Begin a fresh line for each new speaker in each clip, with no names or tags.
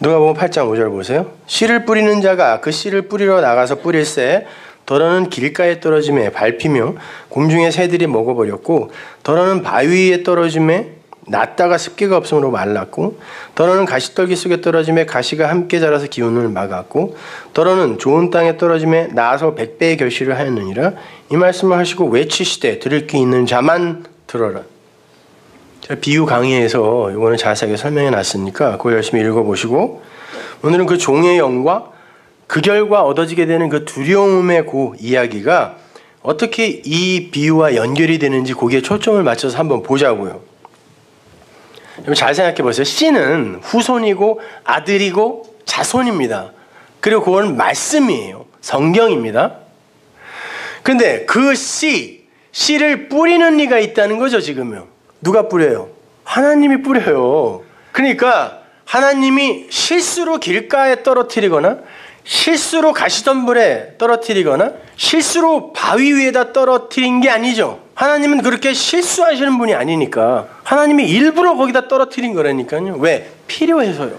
누가복음 8장 5절 보세요. 씨를 뿌리는 자가 그 씨를 뿌리러 나가서 뿌릴새 더러는 길가에 떨어짐에 밟히며 곰중의 새들이 먹어버렸고 더러는 바위 위에 떨어짐에 낫다가 습기가 없으므로 말랐고 더러는 가시떨기 속에 떨어짐에 가시가 함께 자라서 기운을 막았고 더러는 좋은 땅에 떨어짐에 나아서 100배의 결실을 하였느니라. 이 말씀을 하시고 외치시되 들을 귀 있는 자만 들어라. 제가 비유 강의에서 이거는 자세하게 설명해 놨으니까 그거 열심히 읽어보시고 오늘은 그 종의 영과 그 결과 얻어지게 되는 그 두려움의 그 이야기가 어떻게 이 비유와 연결이 되는지 거기에 초점을 맞춰서 한번 보자고요. 잘 생각해 보세요. 씨는 후손이고 아들이고 자손입니다. 그리고 그건 말씀이에요. 성경입니다. 근데 그 씨를 뿌리는 이가 있다는 거죠, 지금요. 누가 뿌려요? 하나님이 뿌려요. 그러니까 하나님이 실수로 길가에 떨어뜨리거나 실수로 가시덤불에 떨어뜨리거나 실수로 바위 위에다 떨어뜨린 게 아니죠. 하나님은 그렇게 실수하시는 분이 아니니까 하나님이 일부러 거기다 떨어뜨린 거라니까요. 왜? 필요해서요.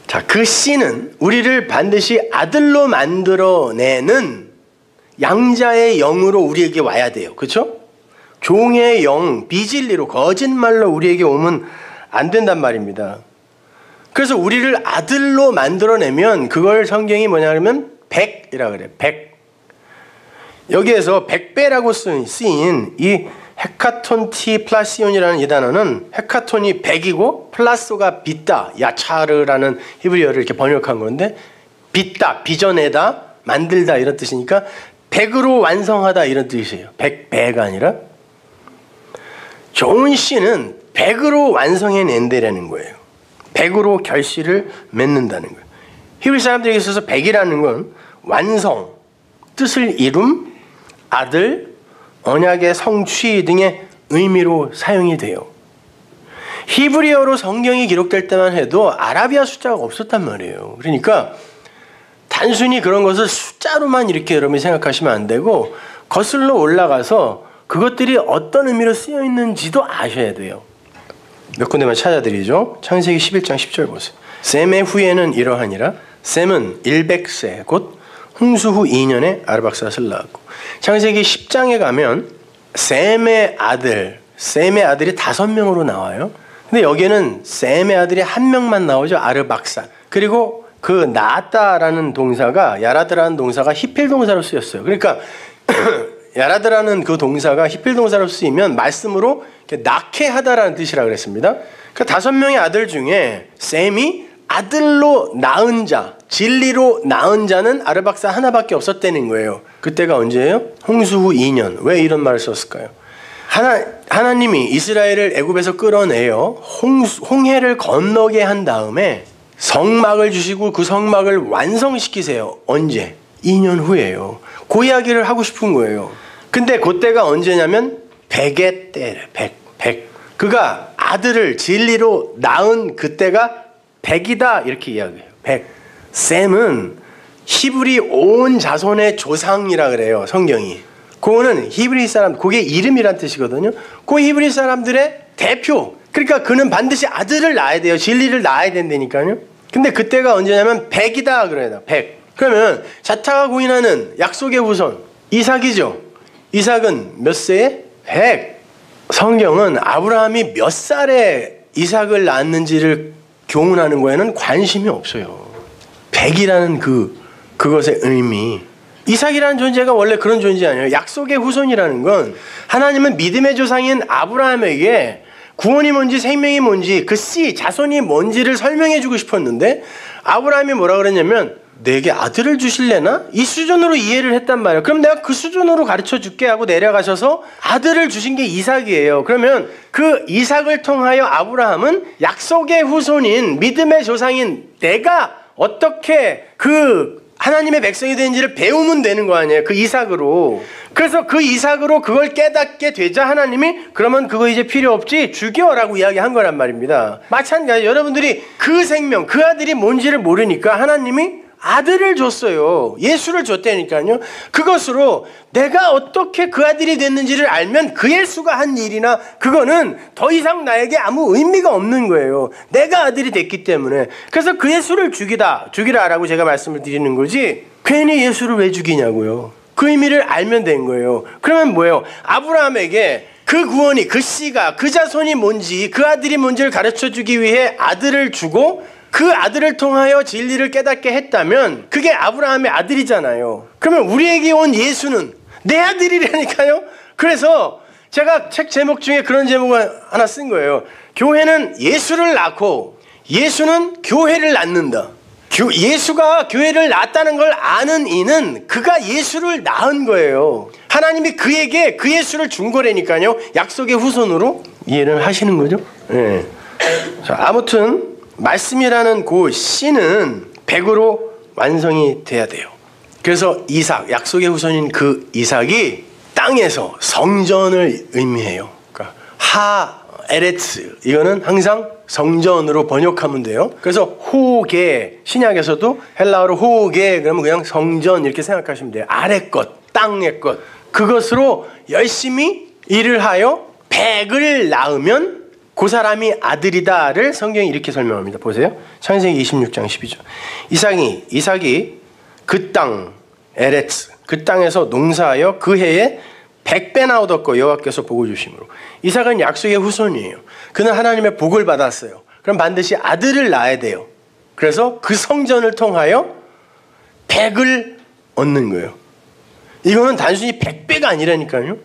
자, 그 씨는 우리를 반드시 아들로 만들어내는 양자의 영으로 우리에게 와야 돼요. 그렇죠? 종의 영, 비진리로 거짓말로 우리에게 오면 안 된단 말입니다. 그래서 우리를 아들로 만들어내면 그걸 성경이 뭐냐면 백이라고 그래요. 백. 여기에서 백배라고 쓰인 이 헤카톤티 플라시온이라는 이 단어는 헤카톤이 백이고 플라소가 빚다, 야차르라는 히브리어를 이렇게 번역한 건데 빚다, 빚어내다, 만들다 이런 뜻이니까 백으로 완성하다 이런 뜻이에요. 백배가 아니라 좋은 씨는 백으로 완성해낸다라는 거예요. 백으로 결실을 맺는다는 거예요. 히브리 사람들에게 있어서 백이라는 건 완성, 뜻을 이룸, 아들, 언약의 성취 등의 의미로 사용이 돼요. 히브리어로 성경이 기록될 때만 해도 아라비아 숫자가 없었단 말이에요. 그러니까 단순히 그런 것을 숫자로만 이렇게 여러분이 생각하시면 안 되고 거슬러 올라가서 그것들이 어떤 의미로 쓰여 있는지도 아셔야 돼요. 몇 군데만 찾아드리죠. 창세기 11장 10절 보세요. 셈의 후예는 이러하니라. 셈은 100세 곧 홍수 후 2년에 아르박삿을 낳았고 창세기 10장에 가면 셈의 아들이 5명으로 나와요. 근데 여기에는 셈의 아들이 1명만 나오죠. 아르박삿. 그리고 그 낳았다라는 동사가 야라드라는 동사가 히필 동사로 쓰였어요. 그러니까 야라드라는 그 동사가 히필 동사로 쓰이면 말씀으로 낳게 하다라는 뜻이라 그랬습니다. 그 5명의 아들 중에 셈이 아들로 낳은 자, 진리로 낳은 자는 아르박사 하나밖에 없었다는 거예요. 그때가 언제예요? 홍수 후 2년. 왜 이런 말을 썼을까요? 하나님이 이스라엘을 애굽에서 끌어내어 홍해를 건너게 한 다음에 성막을 주시고 그 성막을 완성시키세요. 언제? 2년 후예요. 그 이야기를 하고 싶은 거예요. 근데 그때가 언제냐면 100의 때래. 100. 그가 아들을 진리로 낳은 그때가 100이다 이렇게 이야기해요. 100. 셈은 히브리 온 자손의 조상이라 그래요. 성경이. 그거는 히브리 사람, 그게 이름이란 뜻이거든요. 그 히브리 사람들의 대표. 그러니까 그는 반드시 아들을 낳아야 돼요. 진리를 낳아야 된다니까요. 근데 그때가 언제냐면 100이다 그래요. 100. 그러면 자타가 공인하는 약속의 후손 이삭이죠. 이삭은 몇 세에? 100. 성경은 아브라함이 몇 살에 이삭을 낳았는지를 교훈하는 거에는 관심이 없어요. 100이라는 그것의 의미. 이삭이라는 존재가 원래 그런 존재 아니에요. 약속의 후손이라는 건 하나님은 믿음의 조상인 아브라함에게 구원이 뭔지 생명이 뭔지 그 씨, 자손이 뭔지를 설명해 주고 싶었는데 아브라함이 뭐라 그랬냐면 내게 아들을 주실래나? 이 수준으로 이해를 했단 말이에요. 그럼 내가 그 수준으로 가르쳐 줄게 하고 내려가셔서 아들을 주신 게 이삭이에요. 그러면 그 이삭을 통하여 아브라함은 약속의 후손인 믿음의 조상인 내가 어떻게 그 하나님의 백성이 되는지를 배우면 되는 거 아니에요. 그 이삭으로. 그래서 그 이삭으로 그걸 깨닫게 되자 하나님이 그러면 그거 이제 필요 없지 죽여라고 이야기한 거란 말입니다. 마찬가지 여러분들이 그 생명 그 아들이 뭔지를 모르니까 하나님이 아들을 줬어요. 예수를 줬다니까요. 그것으로 내가 어떻게 그 아들이 됐는지를 알면 그 예수가 한 일이나 그거는 더 이상 나에게 아무 의미가 없는 거예요. 내가 아들이 됐기 때문에. 그래서 그 예수를 죽이라라고 제가 말씀을 드리는 거지 괜히 예수를 왜 죽이냐고요. 그 의미를 알면 된 거예요. 그러면 뭐예요? 아브라함에게 그 구원이, 그 씨가, 그 자손이 뭔지, 그 아들이 뭔지를 가르쳐주기 위해 아들을 주고 그 아들을 통하여 진리를 깨닫게 했다면 그게 아브라함의 아들이잖아요. 그러면 우리에게 온 예수는 내 아들이라니까요. 그래서 제가 책 제목 중에 그런 제목을 하나 쓴 거예요. 교회는 예수를 낳고 예수는 교회를 낳는다. 예수가 교회를 낳았다는 걸 아는 이는 그가 예수를 낳은 거예요. 하나님이 그에게 그 예수를 준 거라니까요. 약속의 후손으로. 이해를 하시는 거죠? 네. 자, 아무튼 말씀이라는 그 씨는 100으로 완성이 돼야 돼요. 그래서 이삭, 약속의 후손인 그 이삭이 땅에서 성전을 의미해요. 그러니까 에레츠, 이거는 항상 성전으로 번역하면 돼요. 그래서 호게, 신약에서도 헬라어로 호게 그러면 그냥 성전 이렇게 생각하시면 돼요. 아래 것, 땅의 것, 그것으로 열심히 일을 하여 100을 낳으면 그 사람이 아들이다를 성경이 이렇게 설명합니다. 보세요. 창세기 26장 12절. 이삭이 그 땅 에레츠, 그 땅에서 농사하여 그 해에 100배나 얻었고 여호와께서 복을 주심으로. 이삭은 약속의 후손이에요. 그는 하나님의 복을 받았어요. 그럼 반드시 아들을 낳아야 돼요. 그래서 그 성전을 통하여 100을 얻는 거예요. 이거는 단순히 100배가 아니라니까요.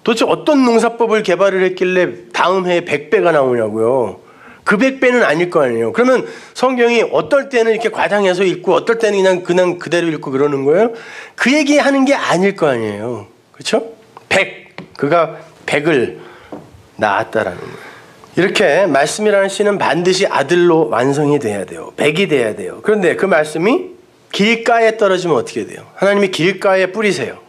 도대체 어떤 농사법을 개발을 했길래 다음 해에 100배가 나오냐고요. 그 100배는 아닐 거 아니에요. 그러면 성경이 어떨 때는 이렇게 과장해서 읽고 어떨 때는 그냥 그대로 읽고 그러는 거예요. 그 얘기하는 게 아닐 거 아니에요. 그렇죠? 100. 그가 100을 낳았다라는 거예요. 이렇게 말씀이라는 씨는 반드시 아들로 완성이 돼야 돼요. 100이 돼야 돼요. 그런데 그 말씀이 길가에 떨어지면 어떻게 돼요? 하나님이 길가에 뿌리세요.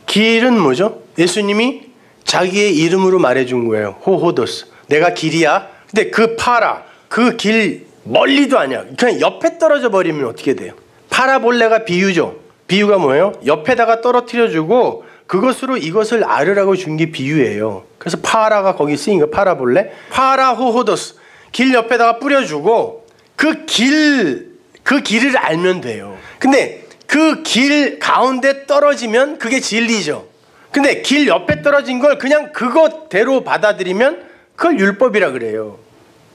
길은 뭐죠? 예수님이 자기의 이름으로 말해준 거예요. 호호도스. 내가 길이야. 근데 그 파라, 그 길 멀리도 아니야. 그냥 옆에 떨어져 버리면 어떻게 돼요? 파라볼레가 비유죠. 비유가 뭐예요? 옆에다가 떨어뜨려주고 그것으로 이것을 알으라고 준 게 비유예요. 그래서 파라가 거기 쓰인 거 파라볼레. 파라 호호도스. 길 옆에다가 뿌려주고 그 길을 알면 돼요. 근데 그 길 가운데 떨어지면 그게 진리죠. 근데 길 옆에 떨어진 걸 그냥 그것대로 받아들이면 그걸 율법이라 그래요.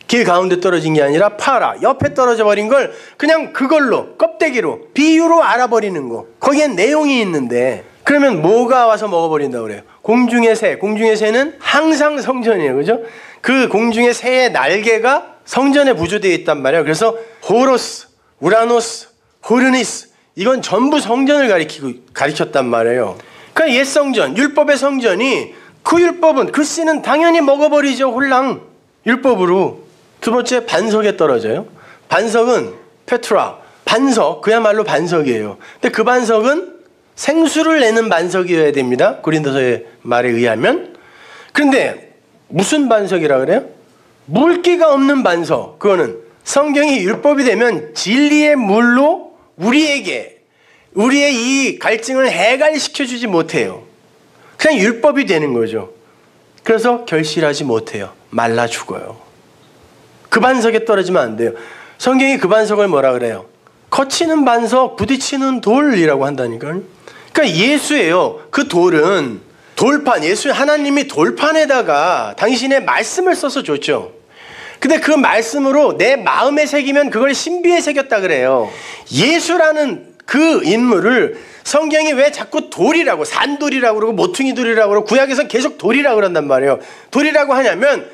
길 가운데 떨어진 게 아니라 파라, 옆에 떨어져 버린 걸 그냥 그걸로, 껍데기로, 비유로 알아버리는 거. 거기엔 내용이 있는데 그러면 뭐가 와서 먹어버린다고 그래요? 공중의 새. 공중의 새는 항상 성전이에요. 그죠? 그 공중의 새의 날개가 성전에 부조되어 있단 말이에요. 그래서 호로스, 우라노스, 호르니스, 이건 전부 성전을 가리켰단 말이에요. 그러니까 옛 성전, 율법의 성전이 그 율법은, 그 씨는 당연히 먹어버리죠. 홀랑. 율법으로. 두 번째, 반석에 떨어져요. 반석은 페트라, 반석, 그야말로 반석이에요. 근데 그 반석은 생수를 내는 반석이어야 됩니다. 고린도서의 말에 의하면. 그런데 무슨 반석이라 그래요? 물기가 없는 반석. 그거는 성경이 율법이 되면 진리의 물로 우리의 이 갈증을 해갈시켜주지 못해요. 그냥 율법이 되는 거죠. 그래서 결실하지 못해요. 말라 죽어요. 그 반석에 떨어지면 안 돼요. 성경이 그 반석을 뭐라 그래요? 거치는 반석, 부딪히는 돌이라고 한다니까요. 그러니까 예수예요. 그 돌은 돌판, 하나님이 돌판에다가 당신의 말씀을 써서 줬죠. 근데 그 말씀으로 내 마음에 새기면 그걸 신비에 새겼다 그래요. 예수라는 그 인물을 성경이 왜 자꾸 돌이라고, 산돌이라고 그러고 모퉁이 돌이라고 그러고 구약에서는 계속 돌이라고 그런단 말이에요. 돌이라고 하냐면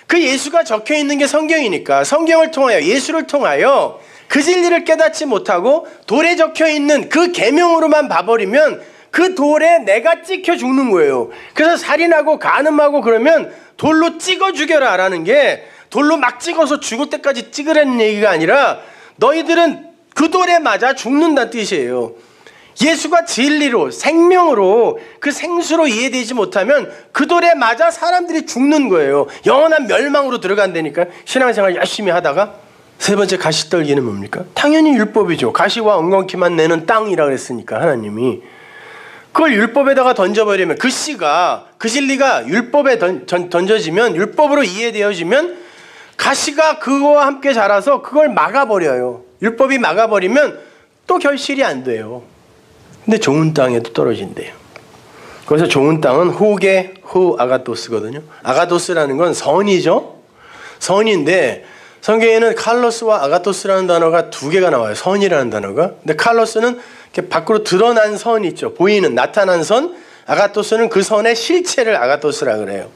그 예수가 적혀 있는 게 성경이니까 성경을 통하여, 예수를 통하여 그 진리를 깨닫지 못하고 돌에 적혀 있는 그 계명으로만 봐버리면 그 돌에 내가 찍혀 죽는 거예요. 그래서 살인하고 간음하고 그러면 돌로 찍어 죽여라 라는 게, 돌로 막 찍어서 죽을 때까지 찍으라는 얘기가 아니라 너희들은 그 돌에 맞아 죽는다는 뜻이에요. 예수가 진리로, 생명으로, 그 생수로 이해되지 못하면 그 돌에 맞아 사람들이 죽는 거예요. 영원한 멸망으로 들어간다니까. 신앙생활 열심히 하다가. 세 번째 가시떨기는 뭡니까? 당연히 율법이죠. 가시와 엉겅퀴만 내는 땅이라 그랬으니까 하나님이. 그걸 율법에다가 던져버리면 그 씨가, 그 진리가 율법에 던져지면, 율법으로 이해되어지면 가시가 그거와 함께 자라서 그걸 막아버려요. 율법이 막아버리면 또 결실이 안 돼요. 근데 좋은 땅에도 떨어진대요. 그래서 좋은 땅은 후게 후 아가토스거든요. 아가토스라는 건 선이죠. 선인데 성경에는 칼로스와 아가토스라는 단어가 두 개가 나와요. 선이라는 단어가. 근데 칼로스는 이렇게 밖으로 드러난 선 있죠. 보이는 나타난 선. 아가토스는 그 선의 실체를 아가토스라 그래요.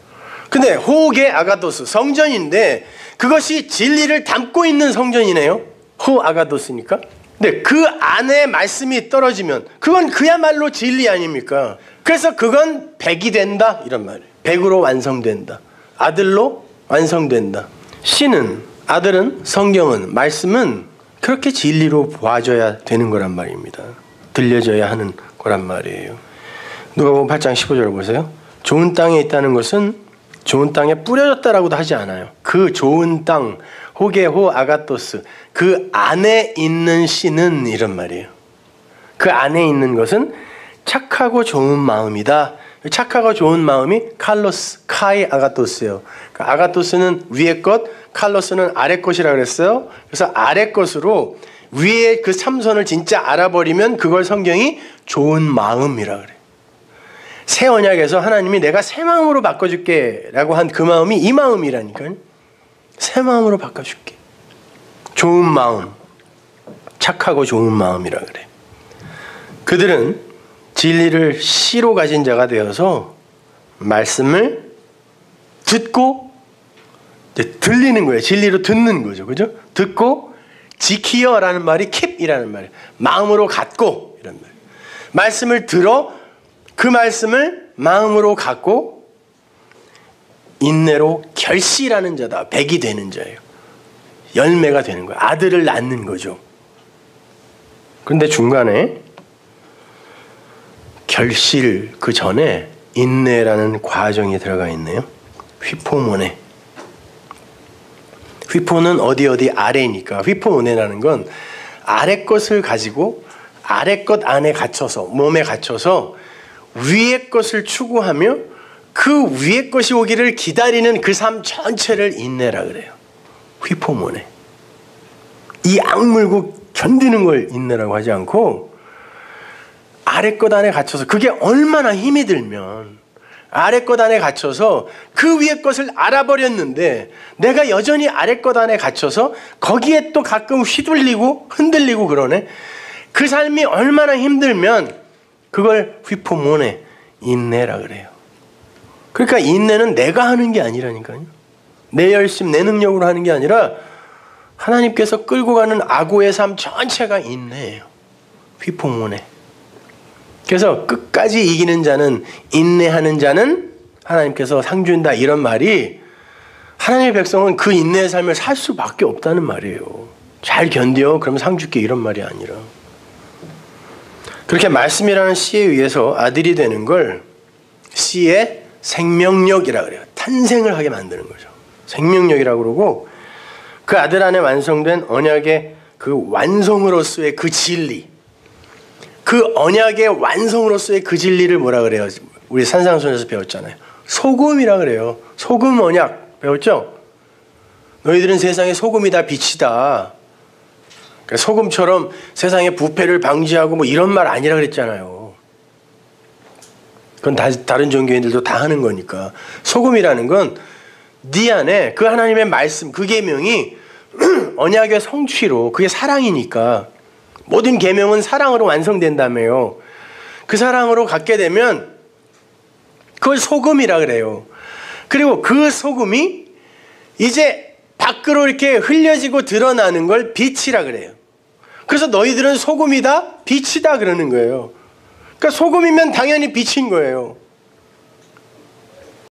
근데 후게 아가토스 성전인데 그것이 진리를 담고 있는 성전이네요. 후 아가토스니까. 근데 그 안에 말씀이 떨어지면 그건 그야말로 진리 아닙니까? 그래서 그건 백이 된다 이런 말이에요. 백으로 완성된다. 아들로 완성된다. 씨는, 아들은, 성경은, 말씀은 그렇게 진리로 보아져야 되는 거란 말입니다. 들려져야 하는 거란 말이에요. 누가복음 8장 15절 보세요. 좋은 땅에 있다는 것은 좋은 땅에 뿌려졌다라고도 하지 않아요. 그 좋은 땅, 호게호 아가토스, 그 안에 있는 씨는 이런 말이에요. 그 안에 있는 것은 착하고 좋은 마음이다. 착하고 좋은 마음이 칼로스, 카이 아가토스예요. 그러니까 아가토스는 위의 것, 칼로스는 아래 것이라 그랬어요. 그래서 아래 것으로 위의 그 참선을 진짜 알아버리면 그걸 성경이 좋은 마음이라 그래요. 새 언약에서 하나님이 내가 새 마음으로 바꿔줄게 라고 한 그 마음이 이 마음이라니까요. 새 마음으로 바꿔줄게. 좋은 마음, 착하고 좋은 마음이라 그래. 그들은 진리를 씨로 가진 자가 되어서 말씀을 듣고 들리는 거예요. 진리로 듣는 거죠. 그죠? 듣고 지키어라는 말이 keep이라는 말이에요. 마음으로 갖고 이런 말. 말씀을 들어 그 말씀을 마음으로 갖고 인내로 결실하는 자다. 백이 되는 자예요. 열매가 되는 거예요. 아들을 낳는 거죠. 그런데 중간에 결실 그 전에 인내라는 과정이 들어가 있네요. 휘포모네. 휘포는 어디 아래니까 휘포모네라는 건 아래 것을 가지고 아래 것 안에 갇혀서 몸에 갇혀서 위의 것을 추구하며 그 위의 것이 오기를 기다리는 그 삶 전체를 인내라 그래요. 휘포모네. 이 악물고 견디는 걸 인내라고 하지 않고 아래 것 안에 갇혀서 그게 얼마나 힘이 들면 아래 것 안에 갇혀서 그 위의 것을 알아버렸는데 내가 여전히 아래 것 안에 갇혀서 거기에 또 가끔 휘둘리고 흔들리고 그러네. 그 삶이 얼마나 힘들면 그걸 휘포모네 인내라 그래요. 그러니까 인내는 내가 하는 게 아니라니까요. 내 열심, 내 능력으로 하는 게 아니라 하나님께서 끌고 가는 아고의 삶 전체가 인내예요. 휘포모네. 그래서 끝까지 이기는 자는, 인내하는 자는 하나님께서 상 준다 이런 말이 하나님의 백성은 그 인내의 삶을 살 수밖에 없다는 말이에요. 잘 견뎌 그러면 상 줄게 이런 말이 아니라 그렇게 말씀이라는 씨에 의해서 아들이 되는 걸 씨의 생명력이라 그래요. 탄생을 하게 만드는 거죠. 생명력이라고 그러고 그 아들 안에 완성된 언약의 그 완성으로서의 그 진리, 그 언약의 완성으로서의 그 진리를 뭐라 그래요? 우리 산상순에서 배웠잖아요. 소금이라 그래요. 소금 언약 배웠죠? 너희들은 세상의 소금이다 빛이다. 그러니까 소금처럼 세상의 부패를 방지하고 뭐 이런 말 아니라 그랬잖아요. 그건 다른 종교인들도 다 하는 거니까. 소금이라는 건 네 안에 그 하나님의 말씀, 그 계명이 언약의 성취로 그게 사랑이니까 모든 계명은 사랑으로 완성된다며요. 그 사랑으로 갖게 되면 그걸 소금이라 그래요. 그리고 그 소금이 이제 밖으로 이렇게 흘려지고 드러나는 걸 빛이라 그래요. 그래서 너희들은 소금이다, 빛이다 그러는 거예요. 그러니까 소금이면 당연히 빛인 거예요.